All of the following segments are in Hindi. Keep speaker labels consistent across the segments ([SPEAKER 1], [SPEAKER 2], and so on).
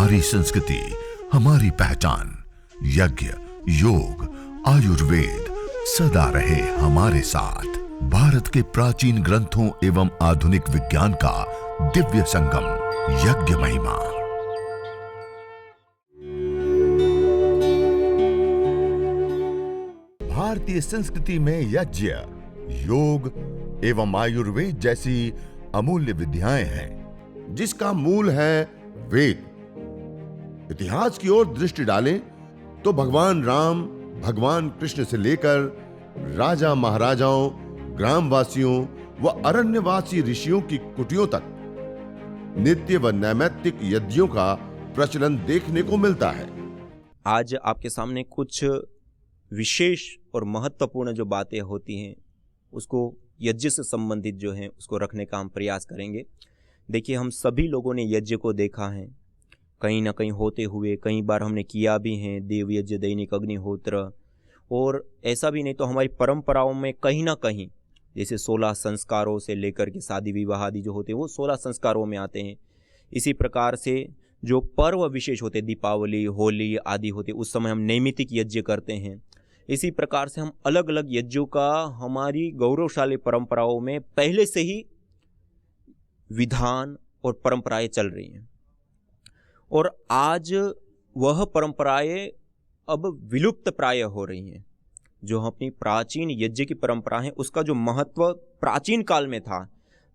[SPEAKER 1] हमारी संस्कृति, हमारी पहचान। यज्ञ, योग, आयुर्वेद सदा रहे हमारे साथ। भारत के प्राचीन ग्रंथों एवं आधुनिक विज्ञान का दिव्य संगम, यज्ञ महिमा। भारतीय संस्कृति में यज्ञ, योग एवं आयुर्वेद जैसी अमूल्य विद्याएं हैं, जिसका मूल है वेद। इतिहास की ओर दृष्टि डालें तो भगवान राम, भगवान कृष्ण से लेकर राजा महाराजाओं, ग्रामवासियों व अरण्यवासी ऋषियों की कुटियों तक नित्य व नैमित्तिक यज्ञों का प्रचलन देखने को मिलता है।
[SPEAKER 2] आज आपके सामने कुछ विशेष और महत्वपूर्ण जो बातें होती हैं उसको यज्ञ से संबंधित जो है उसको रखने का हम प्रयास करेंगे। देखिए, हम सभी लोगों ने यज्ञ को देखा है कहीं ना कहीं होते हुए, कई बार हमने किया भी है, देव यज्ञ, दैनिक अग्निहोत्र। और ऐसा भी नहीं तो हमारी परंपराओं में कहीं ना कहीं जैसे 16 संस्कारों से लेकर के शादी विवाह आदि जो होते हैं वो 16 संस्कारों में आते हैं। इसी प्रकार से जो पर्व विशेष होते, दीपावली, होली आदि होते, उस समय हम नैमित्तिक यज्ञ करते हैं। इसी प्रकार से हम अलग अलग यज्ञों का हमारी गौरवशाली परंपराओं में पहले से ही विधान और परंपराएं चल रही हैं, और आज वह परंपराएं अब विलुप्त प्राय हो रही हैं। जो अपनी प्राचीन यज्ञ की परंपरा है उसका जो महत्व प्राचीन काल में था,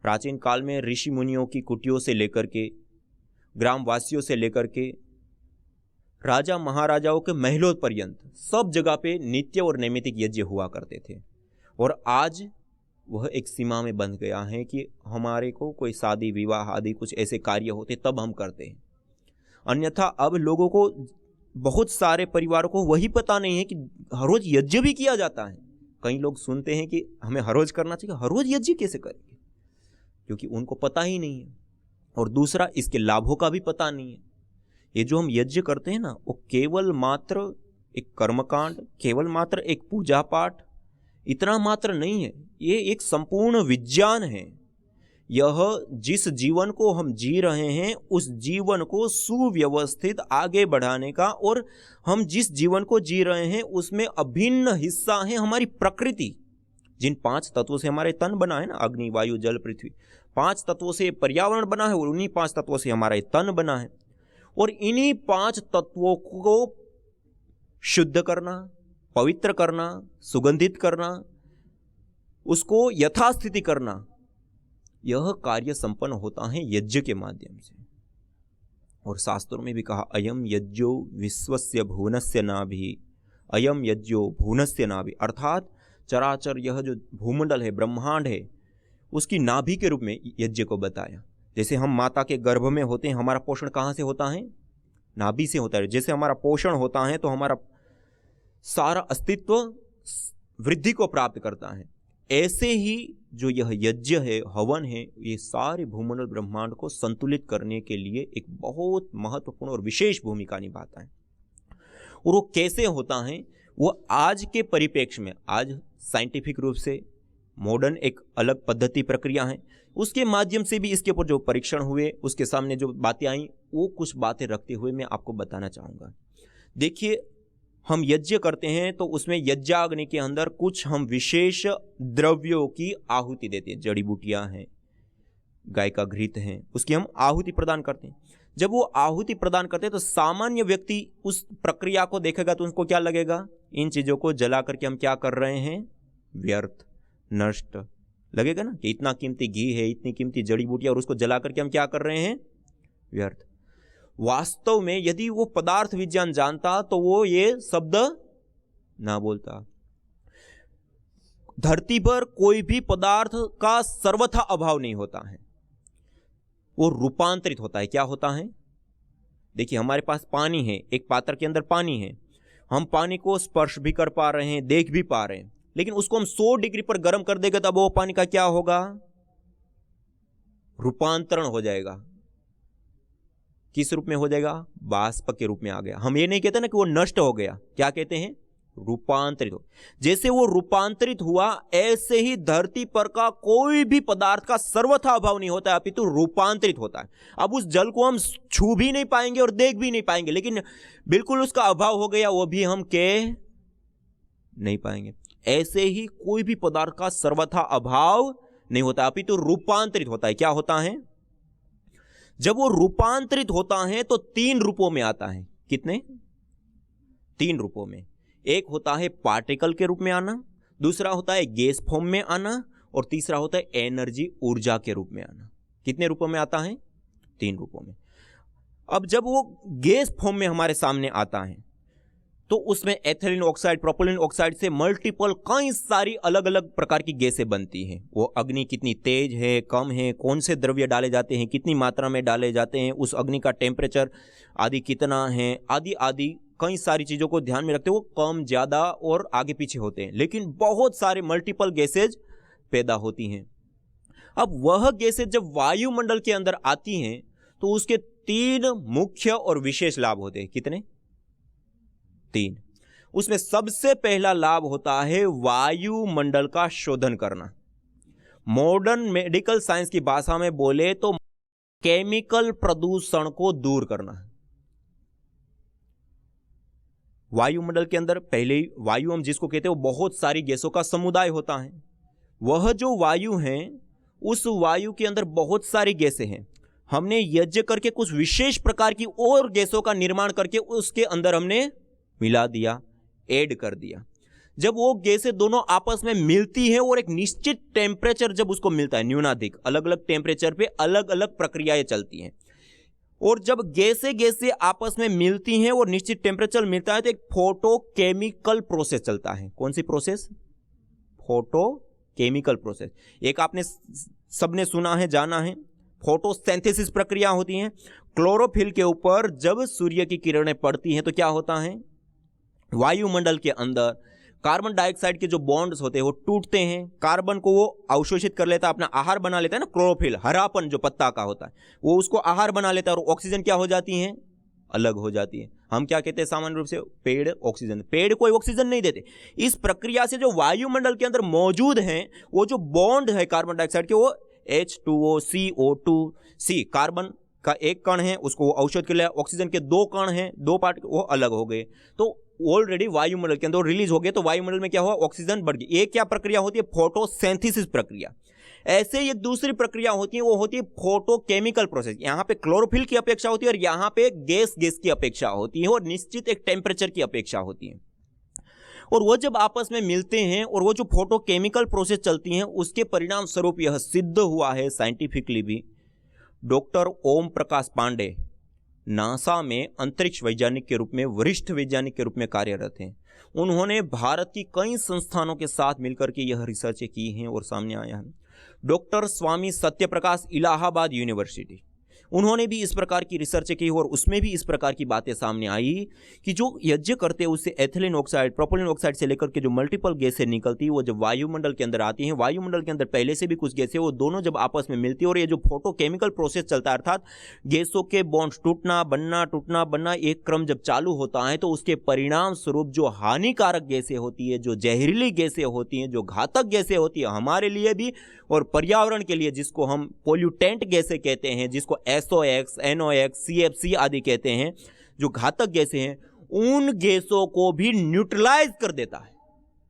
[SPEAKER 2] प्राचीन काल में ऋषि मुनियों की कुटियों से लेकर के, ग्रामवासियों से लेकर के राजा महाराजाओं के महलों पर्यंत सब जगह पे नित्य और नैमित्तिक यज्ञ हुआ करते थे। और आज वह एक सीमा में बंध गया है कि हमारे को कोई शादी विवाह आदि कुछ ऐसे कार्य होते तब हम करते हैं। अन्यथा अब लोगों को, बहुत सारे परिवारों को वही पता नहीं है कि हर रोज यज्ञ भी किया जाता है। कई लोग सुनते हैं कि हमें हर रोज करना चाहिए, हर रोज यज्ञ कैसे करेंगे, क्योंकि उनको पता ही नहीं है। और दूसरा, इसके लाभों का भी पता नहीं है। ये जो हम यज्ञ करते हैं ना, वो केवल मात्र एक कर्मकांड, केवल मात्र एक पूजा पाठ, इतना मात्र नहीं है। ये एक संपूर्ण विज्ञान है। यह जिस जीवन को हम जी रहे हैं उस जीवन को सुव्यवस्थित आगे बढ़ाने का, और हम जिस जीवन को जी रहे हैं उसमें अभिन्न हिस्सा है हमारी प्रकृति। जिन 5 तत्वों से हमारे तन बना है ना, अग्नि, वायु, जल, पृथ्वी, 5 तत्वों से पर्यावरण बना है, और उन्हीं 5 तत्वों से हमारा तन बना है। और इन्हीं 5 तत्वों को शुद्ध करना, पवित्र करना, सुगंधित करना, उसको यथास्थिति करना, यह कार्य संपन्न होता है यज्ञ के माध्यम से। और शास्त्रों में भी कहा, अयम यज्ञो विश्वस्य भुवनस्य नाभि, अयम यज्ञो भुवनस्य नाभि, अर्थात चराचर यह जो भूमंडल है, ब्रह्मांड है, उसकी नाभि के रूप में यज्ञ को बताया। जैसे हम माता के गर्भ में होते हैं, हमारा पोषण कहाँ से होता है? नाभि से होता है। जैसे हमारा पोषण होता है तो हमारा सारा अस्तित्व वृद्धि को प्राप्त करता है, ऐसे ही जो यह यज्ञ है, हवन है, ये सारे भूमंडल ब्रह्मांड को संतुलित करने के लिए एक बहुत महत्वपूर्ण और विशेष भूमिका निभाता है। और वो कैसे होता है, वो आज के परिप्रेक्ष्य में, आज साइंटिफिक रूप से मॉडर्न एक अलग पद्धति प्रक्रिया है, उसके माध्यम से भी इसके ऊपर जो परीक्षण हुए, उसके सामने जो बातें आई, वो कुछ बातें रखते हुए मैं आपको बताना चाहूँगा। देखिए, हम यज्ञ करते हैं तो उसमें यज्ञाग्नि के अंदर कुछ हम विशेष द्रव्यों की आहुति देते हैं। जड़ी बूटियां हैं, गाय का घृत है, उसकी हम आहुति प्रदान करते हैं। जब वो आहुति प्रदान करते हैं तो सामान्य व्यक्ति उस प्रक्रिया को देखेगा तो उसको क्या लगेगा? इन चीजों को जला करके हम क्या कर रहे हैं? व्यर्थ, नष्ट लगेगा ना, कि इतना कीमती घी है, इतनी कीमती जड़ी बूटियां, और उसको जला करके हम क्या कर रहे हैं? व्यर्थ। वास्तव में यदि वो पदार्थ विज्ञान जानता तो वो ये शब्द ना बोलता। धरती पर कोई भी पदार्थ का सर्वथा अभाव नहीं होता है, वो रूपांतरित होता है। क्या होता है? देखिए, हमारे पास पानी है, एक पात्र के अंदर पानी है, हम पानी को स्पर्श भी कर पा रहे हैं, देख भी पा रहे हैं, लेकिन उसको हम 100 डिग्री पर गर्म कर देंगे तब वो पानी का क्या होगा? रूपांतरण हो जाएगा। किस रूप में हो जाएगा? बाष्प के रूप में आ गया। हम ये नहीं कहते ना कि वो नष्ट हो गया, क्या कहते हैं? रूपांतरित हो। जैसे वो रूपांतरित हुआ, ऐसे ही धरती पर का कोई भी पदार्थ का सर्वथा अभाव नहीं होता है, अपितु रूपांतरित होता है। अब उस जल को हम छू भी नहीं पाएंगे और देख भी नहीं पाएंगे, लेकिन बिल्कुल उसका अभाव हो गया वो भी हम कह नहीं पाएंगे। ऐसे ही कोई भी पदार्थ का सर्वथा अभाव नहीं होता, अपितु रूपांतरित होता है। क्या होता है? जब वो रूपांतरित होता है तो 3 रूपों में आता है। कितने? 3 रूपों में। एक होता है पार्टिकल के रूप में आना, दूसरा होता है गैस फॉर्म में आना, और तीसरा होता है एनर्जी, ऊर्जा के रूप में आना। कितने रूपों में आता है? 3 रूपों में। अब जब वो गैस फॉर्म में हमारे सामने आता है तो उसमें एथिलीन ऑक्साइड, प्रोपिलीन ऑक्साइड से मल्टीपल कई सारी अलग अलग प्रकार की गैसें बनती हैं। वो अग्नि कितनी तेज है, कम है, कौन से द्रव्य डाले जाते हैं, कितनी मात्रा में डाले जाते हैं, उस अग्नि का टेम्परेचर आदि कितना है, आदि आदि कई सारी चीज़ों को ध्यान में रखते हुए कम, ज़्यादा और आगे पीछे होते हैं, लेकिन बहुत सारे मल्टीपल गैसेज पैदा होती हैं। अब वह गैसेज जब वायुमंडल के अंदर आती हैं तो उसके 3 मुख्य और विशेष लाभ होते हैं। कितने? 3। उसमें सबसे पहला लाभ होता है वायुमंडल का शोधन करना। मॉडर्न मेडिकल साइंस की भाषा में बोले तो केमिकल प्रदूषण को दूर करना। वायुमंडल के अंदर पहले ही वायु हम जिसको कहते हैं वो बहुत सारी गैसों का समुदाय होता है। वह जो वायु है उस वायु के अंदर बहुत सारी गैसें हैं। हमने यज्ञ करके कुछ विशेष प्रकार की और गैसों का निर्माण करके उसके अंदर हमने मिला दिया, ऐड कर दिया। जब वो गैसें दोनों आपस में मिलती हैं और एक निश्चित टेम्परेचर जब उसको मिलता है, न्यूनाधिक अलग अलग टेम्परेचर पे अलग अलग प्रक्रियाएं चलती हैं, और जब गैसें आपस में मिलती हैं और निश्चित टेम्परेचर मिलता है तो एक फोटोकेमिकल प्रोसेस चलता है। कौन सी प्रोसेस? Photochemical process. एक आपने सबने सुना है, जाना है, फोटोसिंथेसिस प्रक्रिया होती है। क्लोरोफिल के ऊपर जब सूर्य की किरणें पड़ती हैं तो क्या होता है? वायुमंडल के अंदर कार्बन डाइऑक्साइड के जो बॉन्ड्स होते हैं वो टूटते हैं, कार्बन को वो अवशोषित कर लेता है, अपना आहार बना लेता है ना। क्लोरोफिल हरापन जो पत्ता का होता है वो उसको आहार बना लेता है, और ऑक्सीजन क्या हो जाती है? अलग हो जाती है। हम क्या कहते हैं सामान्य रूप से? पेड़ ऑक्सीजन। पेड़ कोई ऑक्सीजन नहीं देते। इस प्रक्रिया से जो वायुमंडल के अंदर मौजूद हैं वो जो बॉन्ड है कार्बन डाइऑक्साइड के, वो H2O CO2 कार्बन का एक कण है, उसको अवशोषित कर लिया। ऑक्सीजन के 2 कण हैं, 2 पार्ट, वो अलग हो गए, तो ऑलरेडी वायुमंडल के अंदर रिलीज हो गए। तो वायुमंडल में क्या हुआ? ऑक्सीजन बढ़ गई। एक क्या प्रक्रिया होती है? फोटोसिंथेसिस प्रक्रिया। ऐसे ही एक दूसरी प्रक्रिया होती है, वो होती है फोटोकेमिकल प्रोसेस। यहाँ पे क्लोरोफिल की अपेक्षा होती है और यहाँ पे गैस की अपेक्षा होती है, और निश्चित एक टेम्परेचर की अपेक्षा होती है। और वो जब आपस में मिलते हैं और वो जो फोटोकेमिकल प्रोसेस चलती हैं, उसके परिणाम स्वरूप यह सिद्ध हुआ है साइंटिफिकली भी। डॉक्टर ओम प्रकाश पांडे नासा में अंतरिक्ष वैज्ञानिक के रूप में, वरिष्ठ वैज्ञानिक के रूप में कार्यरत हैं। उन्होंने भारत की कई संस्थानों के साथ मिलकर के यह रिसर्च की हैं और सामने आया है। डॉक्टर स्वामी सत्यप्रकाश, इलाहाबाद यूनिवर्सिटी, उन्होंने भी इस प्रकार की रिसर्च की और उसमें भी इस प्रकार की बातें सामने आई कि जो यज्ञ करते हैं उससे एथिलीन ऑक्साइड, प्रोपिलीन ऑक्साइड से लेकर के जो मल्टीपल गैसें निकलती है वो जब वायुमंडल के अंदर आती हैं, वायुमंडल के अंदर पहले से भी कुछ गैसें, वो दोनों जब आपस में मिलती है और ये जो फोटोकेमिकल प्रोसेस चलता है, अर्थात गैसों के बॉन्ड्स टूटना बनना एक क्रम जब चालू होता है, तो उसके परिणाम स्वरूप जो हानिकारक गैसें होती है, जो जहरीली गैसें होती हैं, जो घातक गैसें होती है हमारे लिए भी और पर्यावरण के लिए, जिसको हम पोल्यूटेंट गैसें कहते हैं, जिसको SOx, NOx, CFC आदि कहते हैं, जो घातक गैसें हैं, उन गैसों को भी न्यूट्रलाइज कर देता है।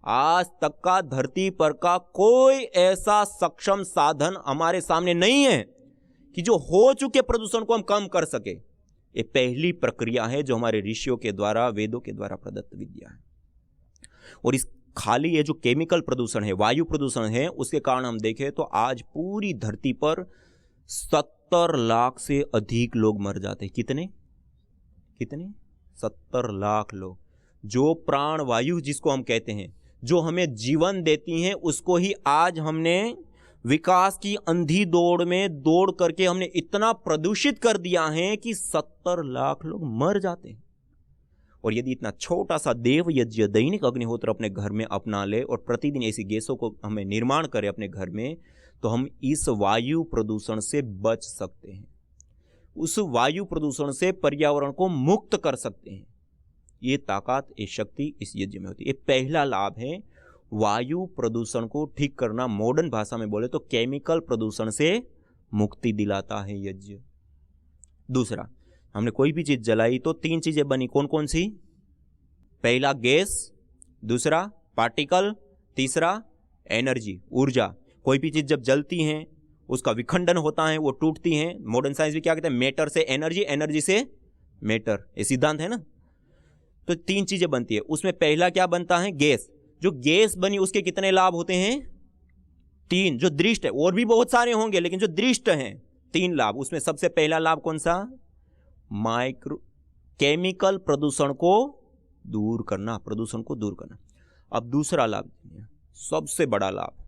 [SPEAKER 2] आज तक का धरती पर का कोई ऐसा सक्षम साधन हमारे सामने नहीं है कि जो हो चुके प्रदूषण को हम कम कर सके। ये पहली प्रक्रिया है जो हमारे ऋषियों के द्वारा, वेदों के द्वारा प्रदत्त विद्या है। और इस खाली ये जो केमिकल प्रदूषण है, वायु प्रदूषण है, उसके कारण हम देखें तो आज पूरी धरती पर 70 लाख से अधिक लोग मर जाते हैं। कितने 70 लाख लोग। जो प्राण वायु जिसको हम कहते हैं, जो हमें जीवन देती हैं, उसको ही आज हमने विकास की अंधी दौड़ में दौड़ करके हमने इतना प्रदूषित कर दिया है कि 70 लाख लोग मर जाते हैं। और यदि इतना छोटा सा देव यज्ञ, दैनिक अग्निहोत्र अपने घर में अपना ले और प्रतिदिन ऐसी गैसों को हमें निर्माण करें अपने घर में, तो हम इस वायु प्रदूषण से बच सकते हैं, उस वायु प्रदूषण से पर्यावरण को मुक्त कर सकते हैं। ये ताकत, ये शक्ति इस यज्ञ में होती है। ये पहला लाभ है, वायु प्रदूषण को ठीक करना। मॉडर्न भाषा में बोले तो केमिकल प्रदूषण से मुक्ति दिलाता है यज्ञ। दूसरा, हमने कोई भी चीज जलाई तो 3 चीजें बनी, कौन कौन सी? पहला गैस, दूसरा पार्टिकल, तीसरा एनर्जी, ऊर्जा। कोई भी चीज जब जलती हैं उसका विखंडन होता है, वो टूटती हैं। मॉडर्न साइंस भी क्या कहते हैं? मैटर से एनर्जी, एनर्जी से मैटर, ये सिद्धांत है ना। तो 3 चीजें बनती है, उसमें पहला क्या बनता है? गैस। जो गैस बनी उसके कितने लाभ होते हैं? 3, जो दृष्ट है। और भी बहुत सारे होंगे लेकिन जो दृष्ट हैं 3 लाभ। उसमें सबसे पहला लाभ कौन सा? केमिकल प्रदूषण को दूर करना, प्रदूषण को दूर करना। अब दूसरा लाभ, सबसे बड़ा लाभ,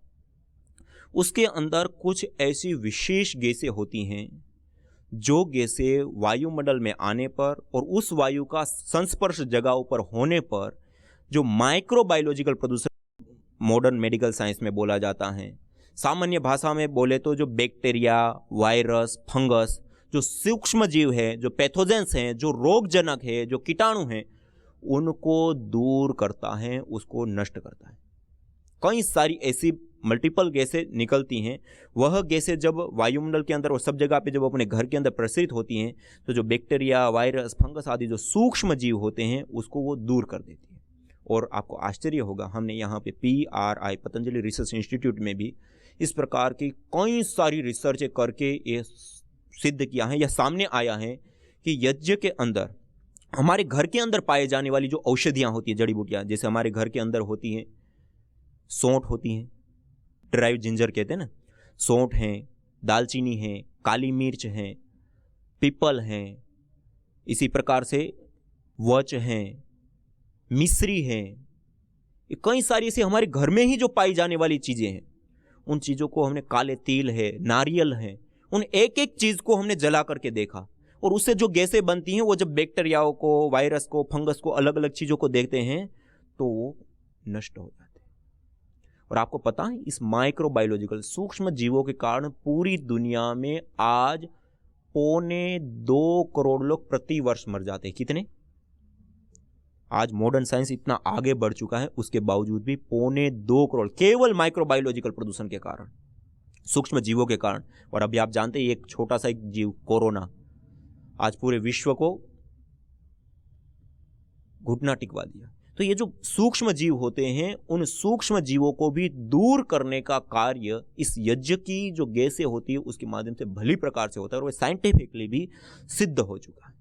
[SPEAKER 2] उसके अंदर कुछ ऐसी विशेष गैसें होती हैं जो गैसें वायुमंडल में आने पर और उस वायु का संस्पर्श जगहों पर होने पर जो माइक्रोबायोलॉजिकल प्रदूषण मॉडर्न मेडिकल साइंस में बोला जाता है। सामान्य भाषा में बोले तो जो बैक्टीरिया, वायरस, फंगस, जो सूक्ष्म जीव है, जो पैथोजेंस हैं, जो रोगजनक है, जो कीटाणु हैं, उनको दूर करता है, उसको नष्ट करता है। कई सारी ऐसी मल्टीपल गैसें निकलती हैं। वह गैसें जब वायुमंडल के अंदर और सब जगह पे जब अपने घर के अंदर प्रसरित होती हैं तो जो बैक्टीरिया, वायरस, फंगस आदि जो सूक्ष्म जीव होते हैं उसको वो दूर कर देती है। और आपको आश्चर्य होगा, हमने यहाँ पे PRI पतंजलि रिसर्च इंस्टीट्यूट में भी इस प्रकार की कई सारी रिसर्च करके ये सिद्ध किया है या सामने आया है कि यज्ञ के अंदर हमारे घर के अंदर पाए जाने वाली जो औषधियाँ होती हैं, जड़ी बूटियाँ, जैसे हमारे घर के अंदर होती हैं, सौंठ होती हैं, ड्राइव जिंजर कहते हैं ना, सौंठ हैं, दालचीनी है, काली मिर्च हैं, पीपल हैं, इसी प्रकार से वच हैं, मिश्री हैं, ये कई सारी ऐसी हमारे घर में ही जो पाई जाने वाली चीज़ें हैं। उन चीज़ों को हमने, काले तिल है, नारियल है, उन एक एक चीज़ को हमने जला करके देखा और उससे जो गैसें बनती हैं वो जब बैक्टीरियाओं को, वायरस को, फंगस को, अलग अलग चीज़ों को देखते हैं तो वो नष्ट हो जाते हैं। और आपको पता है इस माइक्रोबायोलॉजिकल सूक्ष्म जीवों के कारण पूरी दुनिया में आज 2.25 करोड़ लोग प्रति वर्ष मर जाते हैं। कितने? आज मॉडर्न साइंस इतना आगे बढ़ चुका है, उसके बावजूद भी 2.25 करोड़ केवल माइक्रोबायोलॉजिकल प्रदूषण के कारण, सूक्ष्म जीवों के कारण। और अभी आप जानते हैं एक छोटा सा एक जीव कोरोना आज पूरे विश्व को घुटना टिकवा दिया। तो ये जो सूक्ष्म जीव होते हैं उन सूक्ष्म जीवों को भी दूर करने का कार्य इस यज्ञ की जो गैसें होती है उसके माध्यम से भली प्रकार से होता है और वो साइंटिफिकली भी सिद्ध हो चुका है।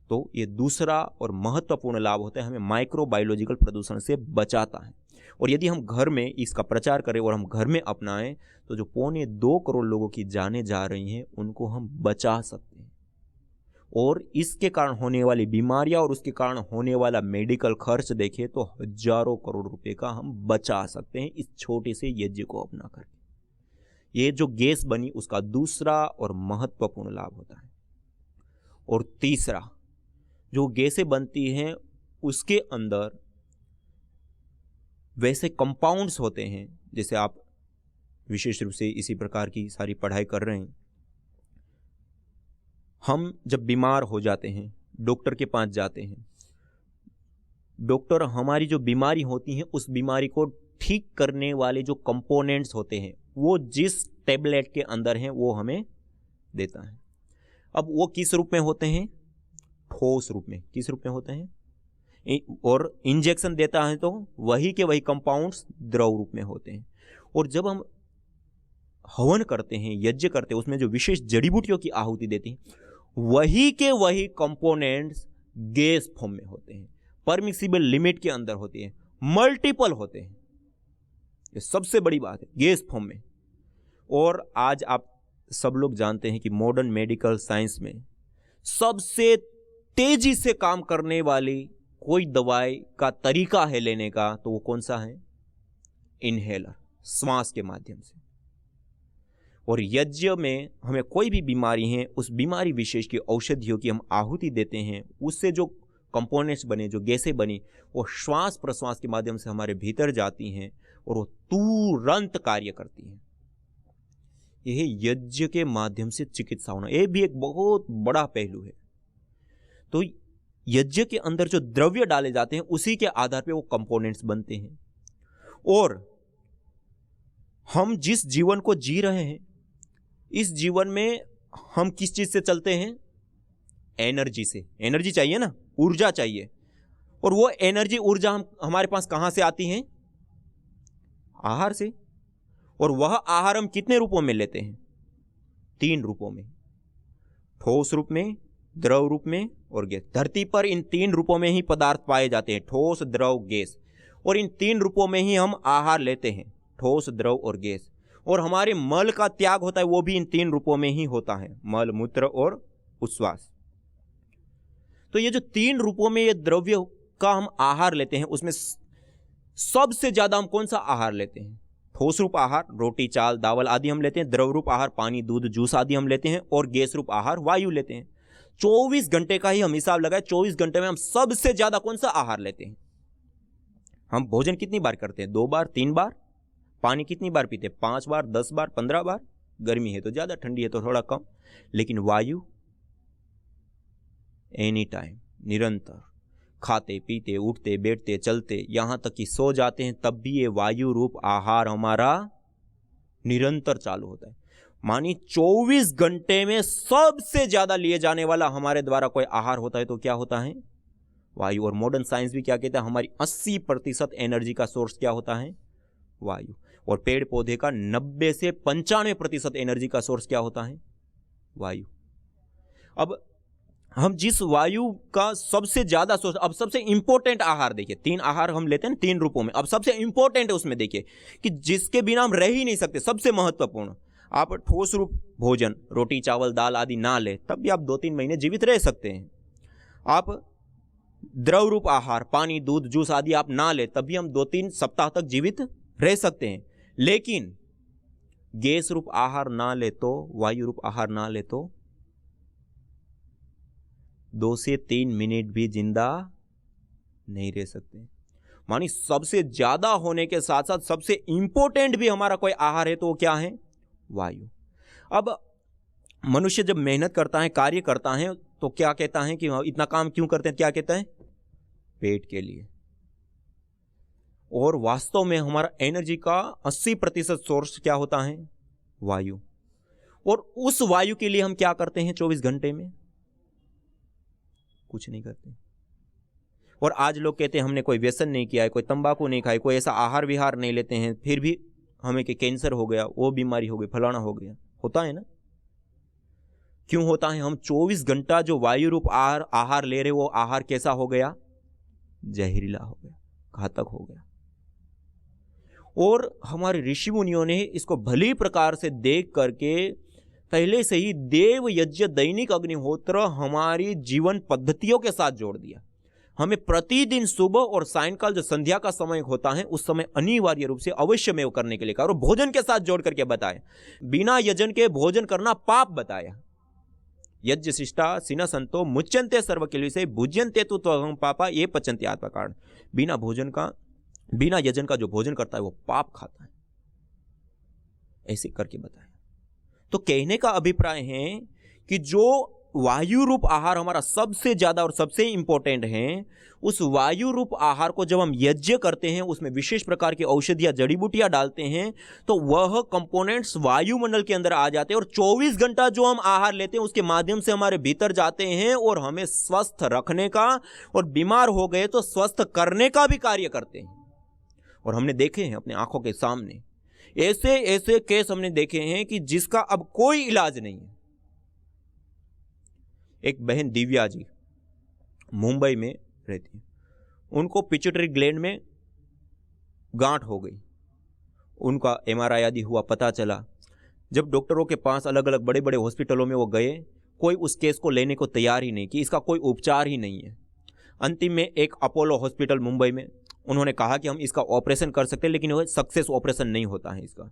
[SPEAKER 2] तो ये दूसरा और महत्वपूर्ण लाभ होता है, हमें माइक्रोबायोलॉजिकल प्रदूषण से बचाता है। और यदि हम घर में इसका प्रचार करें और हम घर में अपनाएं तो जो 2.25 करोड़ लोगों की जानें जा रही हैं उनको हम बचा सकते हैं। और इसके कारण होने वाली बीमारियां और उसके कारण होने वाला मेडिकल खर्च देखें तो हजारों करोड़ रुपए का हम बचा सकते हैं इस छोटे से यज्ञ को अपना करके। ये जो गैस बनी उसका दूसरा और महत्वपूर्ण लाभ होता है। और तीसरा, जो गैसें बनती हैं उसके अंदर वैसे कंपाउंड्स होते हैं, जैसे आप विशेष रूप से इसी प्रकार की सारी पढ़ाई कर रहे हैं। हम जब बीमार हो जाते हैं डॉक्टर के पास जाते हैं, डॉक्टर हमारी जो बीमारी होती है उस बीमारी को ठीक करने वाले जो कंपोनेंट्स होते हैं वो जिस टेबलेट के अंदर हैं वो हमें देता है। अब वो किस रूप में होते हैं? ठोस रूप में। किस रूप में होते हैं? और इंजेक्शन देता है तो वही के वही कंपाउंड्स द्रव रूप में होते हैं। और जब हम हवन करते हैं, यज्ञ करते हैं, उसमें जो विशेष जड़ी बूटियों की आहुति देती हैं वही के वही कंपोनेंट्स गैस फॉर्म में होते हैं, परमिसिबल लिमिट के अंदर होते हैं, मल्टीपल होते हैं। ये सबसे बड़ी बात है, गैस फॉर्म में। और आज आप सब लोग जानते हैं कि मॉडर्न मेडिकल साइंस में सबसे तेजी से काम करने वाली कोई दवाई का तरीका है लेने का, तो वो कौन सा है? इनहेलर, श्वास के माध्यम से। और यज्ञ में हमें कोई भी बीमारी है उस बीमारी विशेष की औषधियों की हम आहुति देते हैं, उससे जो कंपोनेंट्स बने, जो गैसें बनी, वो श्वास प्रश्वास के माध्यम से हमारे भीतर जाती हैं और वो तुरंत कार्य करती हैं। यह यज्ञ के माध्यम से चिकित्सा होना, यह भी एक बहुत बड़ा पहलू है। तो यज्ञ के अंदर जो द्रव्य डाले जाते हैं उसी के आधार पे वो कंपोनेंट्स बनते हैं। और हम जिस जीवन को जी रहे हैं, इस जीवन में हम किस चीज से चलते हैं? एनर्जी से। एनर्जी चाहिए ना, ऊर्जा चाहिए। और वो एनर्जी ऊर्जा हमारे पास कहां से आती है? आहार से। और वह आहार हम कितने रूपों में लेते हैं? 3 रूपों में, ठोस रूप में, द्रव रूप में और गैस। धरती पर इन 3 रूपों में ही पदार्थ पाए जाते हैं, ठोस, द्रव, गैस। और इन 3 रूपों में ही हम आहार लेते हैं, ठोस, द्रव और गैस। और हमारे मल का त्याग होता है वो भी इन 3 रूपों में ही होता है, मल, मूत्र और उच्छ्वास। तो ये जो 3 रूपों में ये द्रव्य का हम आहार लेते हैं, उसमें सबसे ज्यादा हम कौन सा आहार लेते हैं? ठोस रूप आहार, रोटी, चावल, दावल आदि हम लेते हैं। द्रव रूप आहार, पानी, दूध, जूस आदि हम लेते हैं। और गैस रूप आहार, वायु लेते हैं। 24 घंटे का ही हम हिसाब लगाए, 24 घंटे में हम सबसे ज्यादा कौन सा आहार लेते हैं? हम भोजन कितनी बार करते हैं? 2 बार, 3 बार। पानी कितनी बार पीते हैं? 5 बार, 10 बार, 15 बार। गर्मी है तो ज्यादा, ठंडी है तो थोड़ा कम। लेकिन वायु एनी टाइम, निरंतर, खाते पीते, उठते बैठते, चलते, यहां तक कि सो जाते हैं, तब भी ये वायु रूप आहार हमारा निरंतर चालू होता है। मानी 24 घंटे में सबसे ज्यादा लिए जाने वाला हमारे द्वारा कोई आहार होता है तो क्या होता है? वायु। और मॉडर्न साइंस भी क्या कहता है? हमारी 80% एनर्जी का सोर्स क्या होता है? वायु। और पेड़ पौधे का 90 से 95% एनर्जी का सोर्स क्या होता है? वायु। अब हम जिस वायु का सबसे ज्यादा सोर्स, अब सबसे इंपॉर्टेंट आहार देखिए, 3 आहार हम लेते हैं 3 रूपों में। अब सबसे इंपॉर्टेंट है उसमें देखिए कि जिसके बिना हम रह ही नहीं सकते, सबसे महत्वपूर्ण। आप ठोस रूप भोजन, रोटी, चावल, दाल आदि ना ले तब भी आप 2-3 महीने जीवित रह सकते हैं। आप द्रव रूप आहार, पानी, दूध, जूस आदि आप ना ले तब भी हम 2-3 सप्ताह तक जीवित रह सकते हैं। लेकिन गैस रूप आहार ना ले तो, वायु रूप आहार ना ले तो 2 से 3 मिनट भी जिंदा नहीं रह सकते। मानी सबसे ज्यादा होने के साथ साथ सबसे इंपॉर्टेंट भी हमारा कोई आहार है तो वो क्या है? वायु। अब मनुष्य जब मेहनत करता है, कार्य करता है, तो क्या कहता है कि इतना काम क्यों करते हैं? क्या कहता है? पेट के लिए। और वास्तव में हमारा एनर्जी का 80% सोर्स क्या होता है? वायु। और उस वायु के लिए हम क्या करते हैं 24 घंटे में? कुछ नहीं करते। और आज लोग कहते हैं हमने कोई व्यसन नहीं किया है, कोई तंबाकू नहीं खाई, कोई ऐसा आहार विहार नहीं लेते हैं, फिर भी हमें कि कैंसर हो गया, वो बीमारी हो गई, फलाना हो गया। होता है ना? क्यों होता है? हम 24 घंटा जो वायु रूप आहार ले रहे, वो आहार कैसा हो गया? जहरीला हो गया, घातक हो गया। और हमारे ऋषि मुनियों ने इसको भली प्रकार से देख करके पहले से ही देव यज्ञ, दैनिक अग्निहोत्र हमारी जीवन पद्धतियों के साथ जोड़ दिया। हमें प्रतिदिन सुबह और सायंकाल जो संध्या का समय होता है, उस समय अनिवार्य रूप से अवश्य में वो करने के लिए कहा। और भोजन के साथ जोड़ करके बताया, बिना यजन के भोजन करना पाप बताया। यज्ञ शिष्टा सिना संतो मुच्यंते सर्व किलविषे भुज्यंते तु त्वं पापा ये पचन्ते आत्मकारण। बिना यजन का जो भोजन करता है वो पाप खाता है, ऐसे करके बताया। तो कहने का अभिप्राय है कि जो वायु रूप आहार हमारा सबसे ज्यादा और सबसे इंपॉर्टेंट है, उस वायु रूप आहार को जब हम यज्ञ करते हैं, उसमें विशेष प्रकार की औषधियां, जड़ी बूटियां डालते हैं, तो वह कंपोनेंट्स वायुमंडल के अंदर आ जाते हैं। और 24 घंटा जो हम आहार लेते हैं उसके माध्यम से हमारे भीतर जाते हैं और हमें स्वस्थ रखने का, और बीमार हो गए तो स्वस्थ करने का भी कार्य करते हैं। और हमने देखे हैं अपने आंखों के सामने ऐसे ऐसे केस हमने देखे हैं कि जिसका अब कोई इलाज नहीं है। एक बहन दिव्या जी मुंबई में रहती है, उनको पिट्यूटरी ग्लैंड में गांठ हो गई। उनका MRI आदि हुआ, पता चला। जब डॉक्टरों के पास अलग अलग बड़े बड़े हॉस्पिटलों में वो गए, कोई उस केस को लेने को तैयार ही नहीं कि इसका कोई उपचार ही नहीं है। अंतिम में एक अपोलो हॉस्पिटल मुंबई में, उन्होंने कहा कि हम इसका ऑपरेशन कर सकते हैं, लेकिन वो सक्सेस ऑपरेशन नहीं होता है इसका।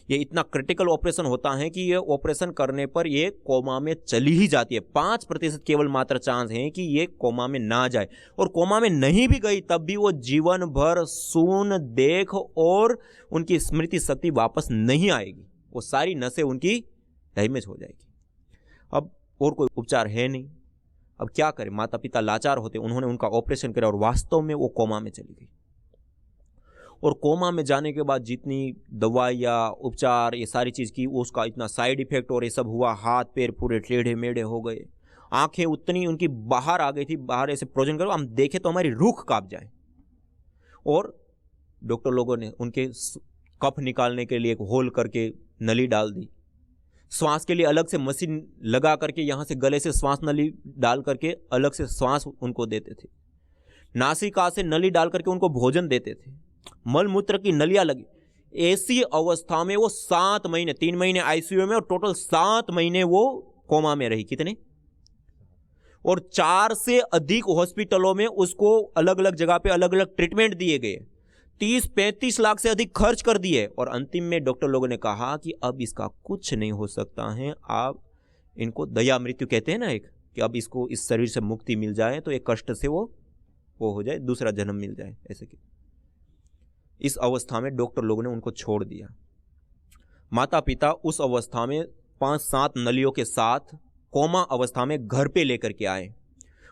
[SPEAKER 2] ये इतना क्रिटिकल ऑपरेशन होता है कि ये ऑपरेशन करने पर ये कोमा में चली ही जाती है। 5% केवल मात्र चांस है कि ये कोमा में ना जाए, और कोमा में नहीं भी गई तब भी वो जीवन भर सुन देख और उनकी स्मृति शक्ति वापस नहीं आएगी, वो सारी नसें उनकी डैमेज हो जाएगी। अब और कोई उपचार है नहीं। अब क्या करें, माता पिता लाचार होते, उन्होंने उनका ऑपरेशन किया और वास्तव में वो कोमा में चली गई। और कोमा में जाने के बाद जितनी दवाइयाँ, उपचार, ये सारी चीज़ की, वो उसका इतना साइड इफेक्ट और ये सब हुआ, हाथ पैर पूरे टेढ़े मेढ़े हो गए, आंखें उतनी उनकी बाहर आ गई थी, बाहर ऐसे प्रोजन करो हम देखें तो हमारी रूह कांप जाए। और डॉक्टर लोगों ने उनके कफ निकालने के लिए एक होल करके नली डाल दी, श्वास के लिए अलग से मशीन लगा करके यहाँ से गले से श्वास नली डाल करके अलग से श्वास उनको देते थे, नासिका से नली डाल करके उनको भोजन देते थे, मल मूत्र की नलियाँ लगी। ऐसी अवस्था में वो 7 महीने, 3 महीने आईसीयू में और टोटल 7 महीने वो कोमा में रही। कितने? और 4 से अधिक हॉस्पिटलों में उसको अलग अलग जगह पे अलग अलग ट्रीटमेंट दिए गए, 30-35 लाख से अधिक खर्च कर दिए। और अंतिम में डॉक्टर लोगों ने कहा कि अब इसका कुछ नहीं हो सकता है, आप इनको दया मृत्यु कहते हैं ना एक, कि अब इसको इस शरीर से मुक्ति मिल जाए तो एक कष्ट से वो हो जाए, दूसरा जन्म मिल जाए, ऐसे कि इस अवस्था में डॉक्टर लोगों ने उनको छोड़ दिया। माता पिता उस अवस्था में 5-7 नलियों के साथ कोमा अवस्था में घर पे लेकर के आए।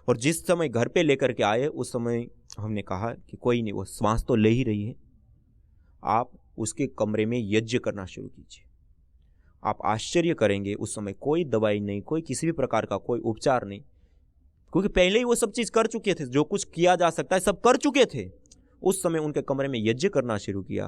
[SPEAKER 2] और जिस समय घर पे लेकर के आए उस समय हमने कहा कि कोई नहीं, वो श्वास तो ले ही रही है, आप उसके कमरे में यज्ञ करना शुरू कीजिए। आप आश्चर्य करेंगे, उस समय कोई दवाई नहीं, कोई किसी भी प्रकार का कोई उपचार नहीं, क्योंकि पहले ही वो सब चीज़ कर चुके थे, जो कुछ किया जा सकता है सब कर चुके थे। उस समय उनके कमरे में यज्ञ करना शुरू किया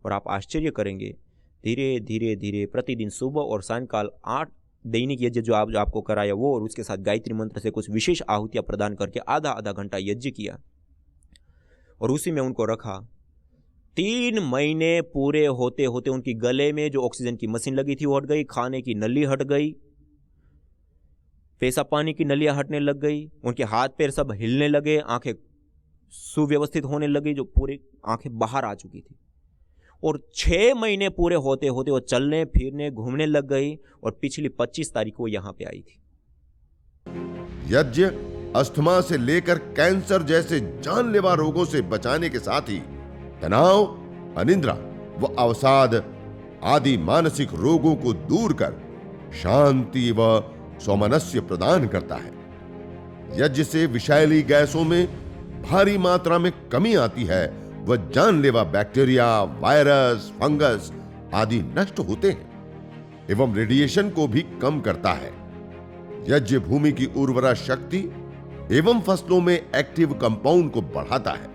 [SPEAKER 2] और आप आश्चर्य करेंगे, धीरे धीरे धीरे प्रतिदिन सुबह और सायंकाल 8 दैनिक यज्ञ जो आपको कराया वो, और उसके साथ गायत्री मंत्र से कुछ विशेष आहुतियाँ प्रदान करके आधा घंटा यज्ञ किया और उसी में उनको रखा। 3 महीने पूरे होते होते उनकी गले में जो ऑक्सीजन की मशीन लगी थी वो हट गई, खाने की नली हट गई, पेशाब पानी की नलियाँ हटने लग गई, उनके हाथ पैर सब हिलने लगे, आंखें सुव्यवस्थित होने लगी, जो पूरी आंखें बाहर आ चुकी थी। और 6 महीने पूरे होते होते वो चलने फिरने घूमने लग गई और पिछली 25 तारीख को यहां पे आई थी।
[SPEAKER 1] यज्ञ अस्थमा से लेकर कैंसर जैसे जानलेवा रोगों से बचाने के साथ ही तनाव, अनिद्रा व अवसाद आदि मानसिक रोगों को दूर कर शांति व सौमनस्य प्रदान करता है। यज्ञ से विषैली गैसों में भारी मात्रा में कमी आती है व जानलेवा बैक्टीरिया, वायरस, फंगस आदि नष्ट होते हैं एवं रेडिएशन को भी कम करता है। यज्ञ भूमि की उर्वरा शक्ति एवं फसलों में एक्टिव कंपाउंड को बढ़ाता है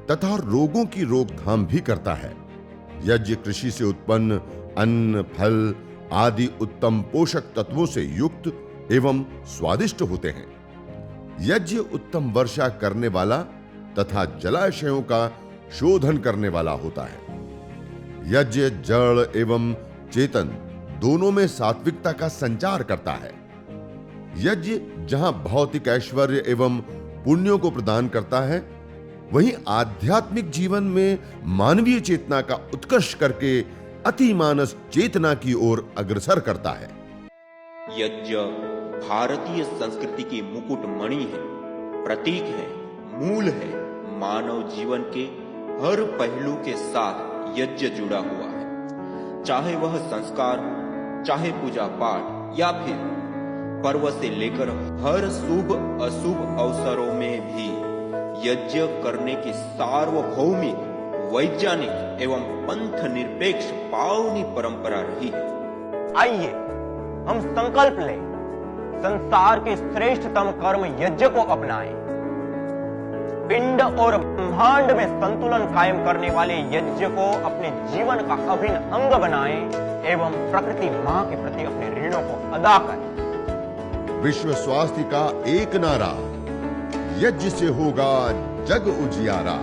[SPEAKER 1] तथा रोगों की रोकथाम भी करता है। यज्ञ कृषि से उत्पन्न अन्न, फल आदि उत्तम पोषक तत्वों से युक्त एवं स्वादिष्ट होते हैं। यज्ञ उत्तम वर्षा करने वाला तथा जलाशयों का शोधन करने वाला होता है। यज्ञ जड़ एवं चेतन दोनों में सात्विकता का संचार करता है। यज्ञ जहां भौतिक ऐश्वर्य एवं पुण्यों को प्रदान करता है, वहीं आध्यात्मिक जीवन में मानवीय चेतना का उत्कर्ष करके अतिमानस चेतना की ओर अग्रसर करता है।
[SPEAKER 2] यज्ञ भारतीय संस्कृति की मुकुट मणि है, प्रतीक है, मूल है। मानव जीवन के हर पहलू के साथ यज्ञ जुड़ा हुआ है, चाहे वह संस्कार, चाहे पूजा पाठ या फिर पर्व से लेकर हर शुभ अशुभ अवसरों में भी यज्ञ करने की सार्वभौमिक, वैज्ञानिक एवं पंथ निरपेक्ष पावनी परंपरा रही है।
[SPEAKER 3] आइए हम संकल्प लें, संसार के श्रेष्ठतम कर्म यज्ञ को अपनाएं। पिंड और ब्रह्मांड में संतुलन कायम करने वाले यज्ञ को अपने जीवन का अभिन्न अंग बनाएं एवं प्रकृति मां के प्रति अपने ऋणों को अदा करें।
[SPEAKER 1] विश्व स्वास्थ्य का एक नारा, यज्ञ से होगा जग उजियारा।